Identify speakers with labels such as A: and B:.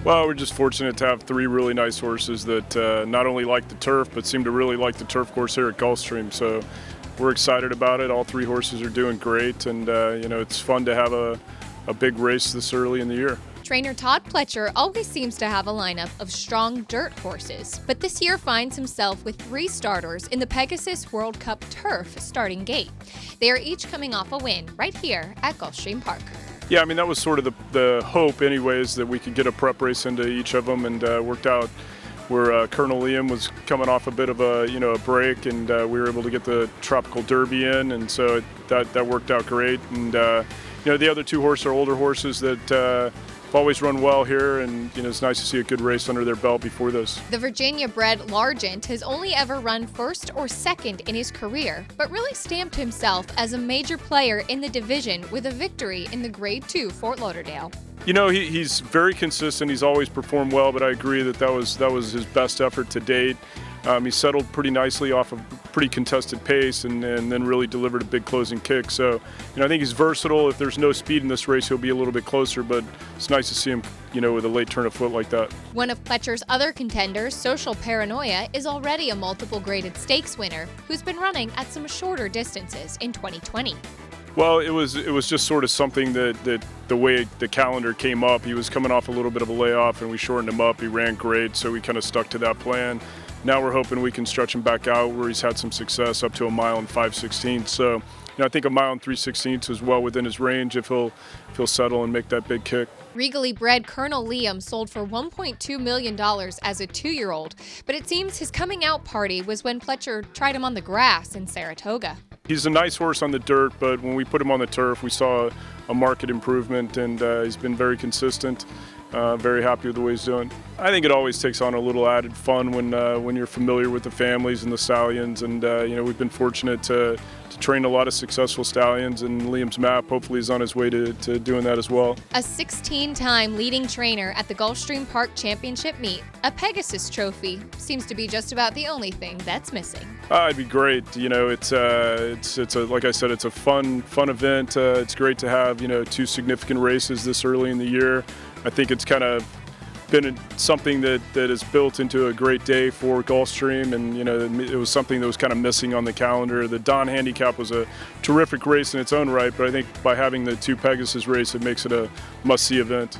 A: Well, we're just fortunate to have three really nice horses that not only like the turf, but seem to really like the turf course here at Gulfstream. So we're excited about it. All three horses are doing great, and it's fun to have a big race this early in the year.
B: Trainer Todd Pletcher always seems to have a lineup of strong dirt horses, but this year finds himself with three starters in the Pegasus World Cup Turf starting gate. They are each coming off a win right here at Gulfstream Park.
A: Yeah, I mean, that was sort of the hope anyways, that we could get a prep race into each of them, and worked out where Colonel Liam was coming off a bit of a break, and we were able to get the Tropical Derby in, and so that worked out great. And the other two horses are older horses that have always run well here, and it's nice to see a good race under their belt before this.
B: The Virginia-bred Largent has only ever run first or second in his career, but really stamped himself as a major player in the division with a victory in the Grade 2 Fort Lauderdale.
A: He's very consistent. He's always performed well, but I agree that was his best effort to date. He settled pretty nicely off a pretty contested pace, and then really delivered a big closing kick. So, I think he's versatile. If there's no speed in this race, he'll be a little bit closer, but it's nice to see him, with a late turn of foot like that.
B: One of Pletcher's other contenders, Social Paranoia, is already a multiple graded stakes winner who's been running at some shorter distances in 2020.
A: Well, it was just sort of something that the way the calendar came up, he was coming off a little bit of a layoff, and we shortened him up. He ran great, so we kind of stuck to that plan. Now we're hoping we can stretch him back out where he's had some success up to a mile and 5/16. So, I think a mile and 3/16 is well within his range if he'll settle and make that big kick.
B: Regally bred Colonel Liam sold for $1.2 million as a 2-year-old, but it seems his coming out party was when Pletcher tried him on the grass in Saratoga.
A: He's a nice horse on the dirt, but when we put him on the turf, we saw a marked improvement, and he's been very consistent. Very happy with the way he's doing. I think it always takes on a little added fun when you're familiar with the families and the stallions, and we've been fortunate to train a lot of successful stallions, and Liam's map hopefully is on his way to doing that as well.
B: A 16-time leading trainer at the Gulfstream Park Championship meet, a Pegasus Trophy seems to be just about the only thing that's missing.
A: It'd be great. It's like I said, it's a fun event. It's great to have two significant races this early in the year. I think it's kind of been something that is built into a great day for Gulfstream, and it was something that was kind of missing on the calendar. The Don Handicap was a terrific race in its own right, but I think by having the two Pegasus race, it makes it a must-see event.